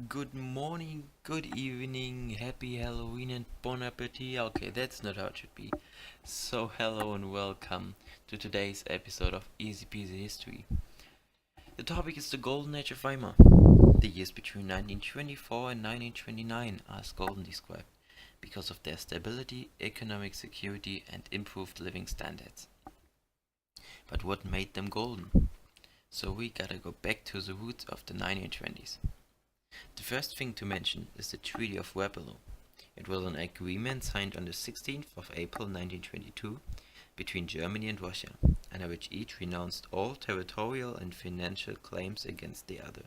Good morning, good evening, happy Halloween and bon appetit. Okay, that's not how it should be. So hello and welcome to today's episode of Easy Peasy History. The topic is the Golden Age of Weimar. The years between 1924 and 1929 are as golden described because of their stability, economic security and improved living standards. But what made them golden? So we gotta go back to the roots of the 1920s. The first thing to mention is the Treaty of Waterloo. It was an agreement signed on the 16th of April 1922 between Germany and Russia, under which each renounced all territorial and financial claims against the other.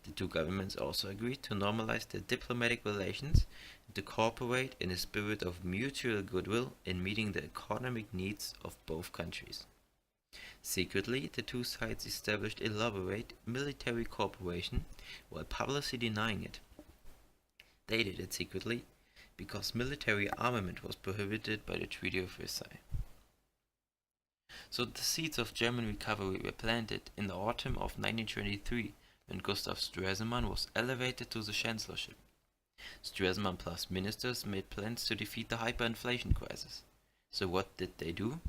The two governments also agreed to normalize their diplomatic relations and to cooperate in a spirit of mutual goodwill in meeting the economic needs of both countries. Secretly, the two sides established elaborate military cooperation while publicly denying it. They did it secretly because military armament was prohibited by the Treaty of Versailles. So the seeds of German recovery were planted in the autumn of 1923 when Gustav Stresemann was elevated to the chancellorship. Stresemann plus ministers made plans to defeat the hyperinflation crisis. So what did they do?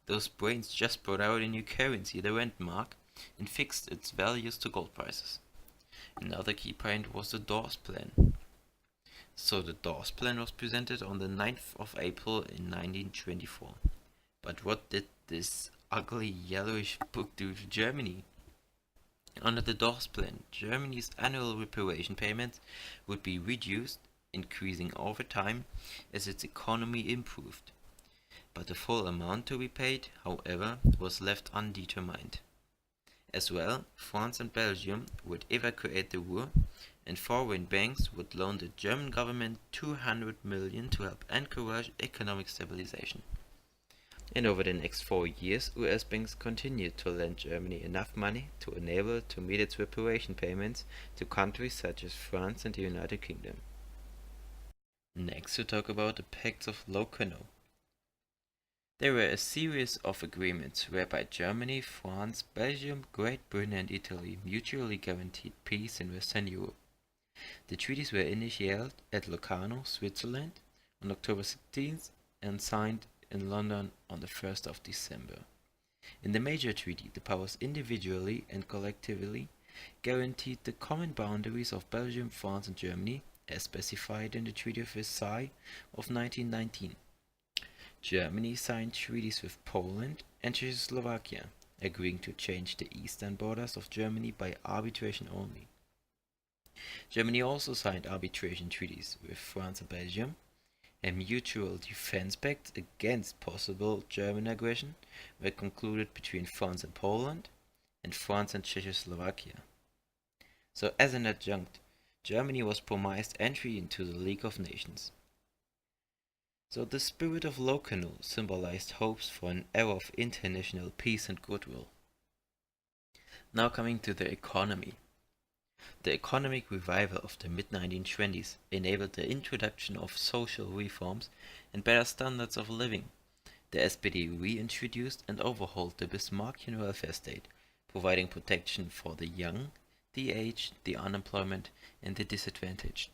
Those brains just brought out a new currency, the Rent mark, and fixed its values to gold prices. Another key point was the Dawes Plan. So the Dawes Plan was presented on the 9th of April in 1924. But what did this ugly yellowish book do to Germany? Under the Dawes Plan, Germany's annual reparation payments would be reduced, increasing over time as its economy improved. But the full amount to be paid, however, was left undetermined. As well, France and Belgium would evacuate the Ruhr, and foreign banks would loan the German government 200 million to help encourage economic stabilization. And over the next 4 years, US banks continued to lend Germany enough money to enable it to meet its reparation payments to countries such as France and the United Kingdom. Next, we talk about the Pacts of Locarno. There were a series of agreements whereby Germany, France, Belgium, Great Britain and Italy mutually guaranteed peace in Western Europe. The treaties were initiated at Locarno, Switzerland, on October 16th and signed in London on the 1st of December. In the major treaty, the powers individually and collectively guaranteed the common boundaries of Belgium, France and Germany, as specified in the Treaty of Versailles of 1919. Germany signed treaties with Poland and Czechoslovakia, agreeing to change the eastern borders of Germany by arbitration only. Germany also signed arbitration treaties with France and Belgium, and mutual defense pacts against possible German aggression were concluded between France and Poland, and France and Czechoslovakia. So as an adjunct, Germany was promised entry into the League of Nations. So the spirit of Locarno symbolized hopes for an era of international peace and goodwill. Now coming to the economy. The economic revival of the mid-1920s enabled the introduction of social reforms and better standards of living. The SPD reintroduced and overhauled the Bismarckian welfare state, providing protection for the young, the aged, the unemployed, and the disadvantaged.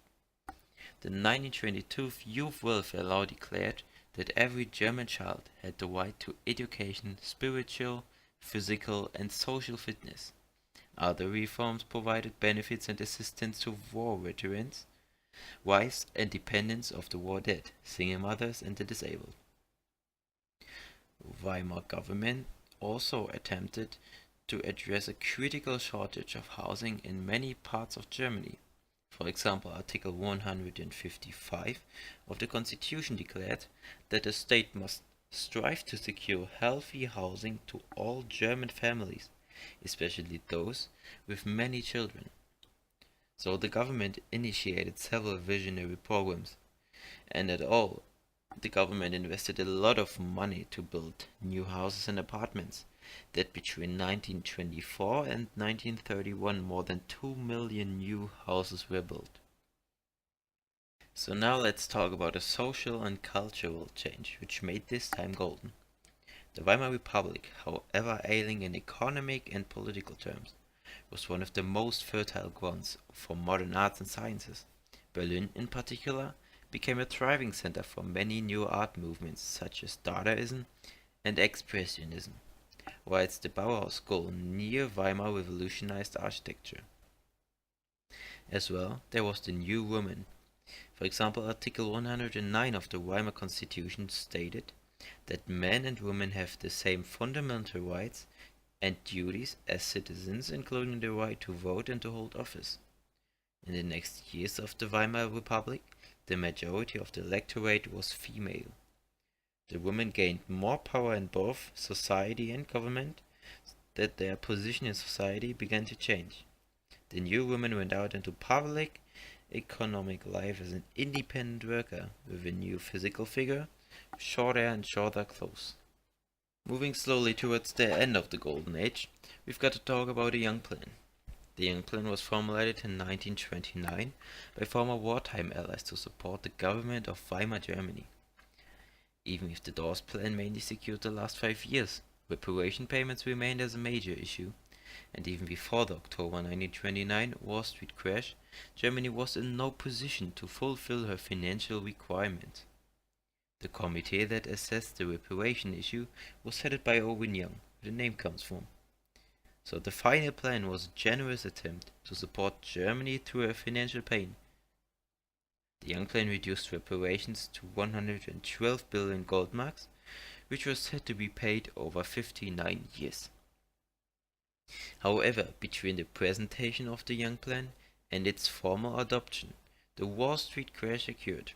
The 1922 Youth Welfare Law declared that every German child had the right to education, spiritual, physical and social fitness. Other reforms provided benefits and assistance to war veterans, wives and dependents of the war dead, single mothers and the disabled. Weimar government also attempted to address a critical shortage of housing in many parts of Germany. For example, Article 155 of the Constitution declared that the state must strive to secure healthy housing to all German families, especially those with many children. So the government initiated several visionary programs, and the government invested a lot of money to build new houses and apartments. That between 1924 and 1931 more than 2 million new houses were built. So now let's talk about a social and cultural change which made this time golden. The Weimar Republic, however ailing in economic and political terms, was one of the most fertile grounds for modern arts and sciences. Berlin, in particular, became a thriving center for many new art movements such as Dadaism and Expressionism, whilst the Bauhaus school near Weimar revolutionized architecture. As well, there was the New Woman. For example, Article 109 of the Weimar Constitution stated that men and women have the same fundamental rights and duties as citizens, including the right to vote and to hold office. In the next years of the Weimar Republic, the majority of the electorate was female. The women gained more power in both society and government, that their position in society began to change. The new woman went out into public economic life as an independent worker with a new physical figure, shorter and shorter clothes. Moving slowly towards the end of the Golden Age, we've got to talk about the Young Plan. The Young Plan was formulated in 1929 by former wartime allies to support the government of Weimar Germany. Even if the Dawes Plan mainly secured the last 5 years, reparation payments remained as a major issue, and even before the October 1929 Wall Street crash, Germany was in no position to fulfill her financial requirements. The committee that assessed the reparation issue was headed by Owen Young, where the name comes from. So the final plan was a generous attempt to support Germany through her financial pain. The Young Plan reduced reparations to 112 billion gold marks, which was said to be paid over 59 years. However, between the presentation of the Young Plan and its formal adoption, the Wall Street crash occurred.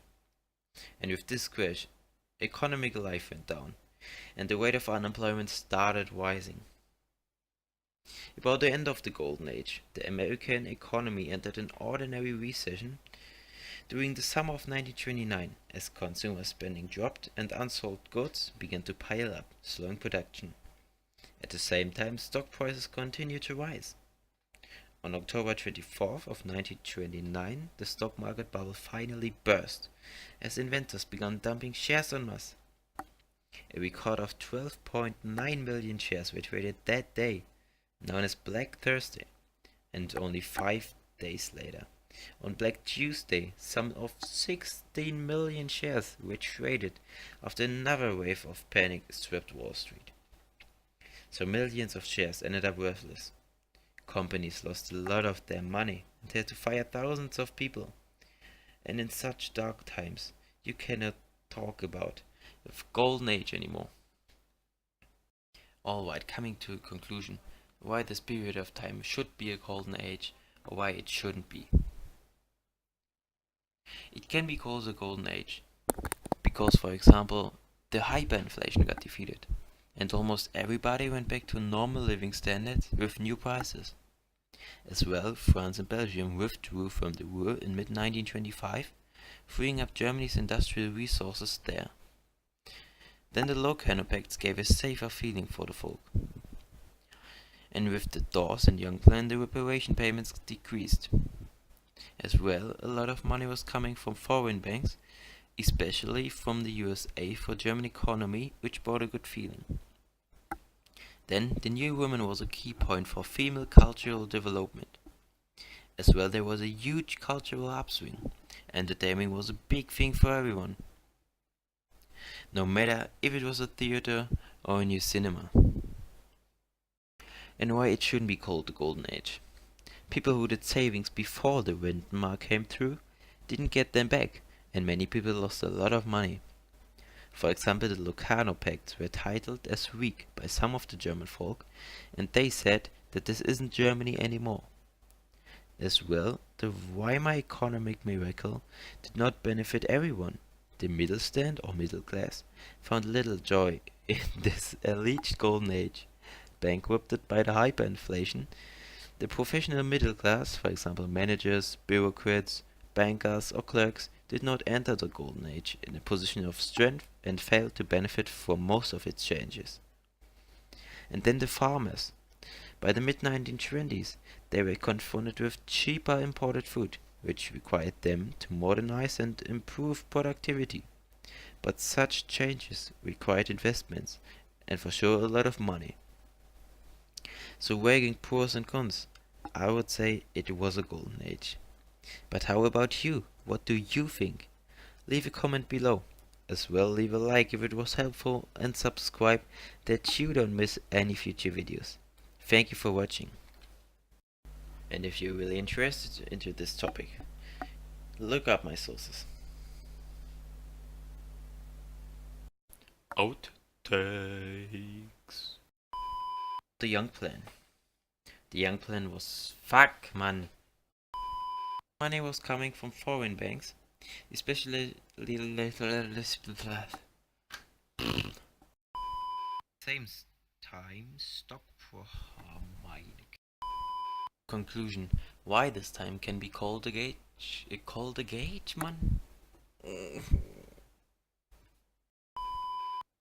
And with this crash, economic life went down, and the rate of unemployment started rising. About the end of the Golden Age, the American economy entered an ordinary recession during the summer of 1929, as consumer spending dropped and unsold goods began to pile up, slowing production. At the same time, stock prices continued to rise. On October 24th of 1929, the stock market bubble finally burst, as investors began dumping shares en masse. A record of 12.9 million shares were traded that day, known as Black Thursday, and only 5 days later, on Black Tuesday, some of 16 million shares were traded after another wave of panic swept Wall Street. So millions of shares ended up worthless. Companies lost a lot of their money and had to fire thousands of people. And in such dark times, you cannot talk about the Golden Age anymore. Alright, coming to a conclusion, why this period of time should be a Golden Age or why it shouldn't be. It can be called a Golden Age because, for example, the hyperinflation got defeated, and almost everybody went back to normal living standards with new prices. As well, France and Belgium withdrew from the war in mid-1925, freeing up Germany's industrial resources there. Then the Locarno Pacts gave a safer feeling for the folk. And with the Dawes and Young Plan, the reparation payments decreased. As well, a lot of money was coming from foreign banks, especially from the USA for German economy, which brought a good feeling. Then, the New Woman was a key point for female cultural development. As well, there was a huge cultural upswing. Entertainment was a big thing for everyone, no matter if it was a theater or a new cinema. And why it shouldn't be called the Golden Age. People who did savings before the Weimar came through didn't get them back, and many people lost a lot of money. For example, the Locarno Pacts were titled as weak by some of the German folk, and they said that this isn't Germany anymore. As well, the Weimar economic miracle did not benefit everyone. The middle stand or middle class found little joy in this alleged Golden Age. Bankrupted by the hyperinflation, the professional middle class, for example managers, bureaucrats, bankers or clerks, did not enter the Golden Age in a position of strength and failed to benefit from most of its changes. And then the farmers. By the mid-1920s, they were confronted with cheaper imported food, which required them to modernize and improve productivity. But such changes required investments, and for sure a lot of money. So weighing pros and cons, I would say it was a golden age. But how about you? What do you think? Leave a comment below. As well, leave a like if it was helpful and subscribe that you don't miss any future videos. Thank you for watching. And if you're really interested into this topic, look up my sources. Outtakes. The Young Plan. The Young Plan was fuck man. Money was coming from foreign banks, especially same time stock for Harmonic. Conclusion: why this time can be called a gauge? Called a gauge, man.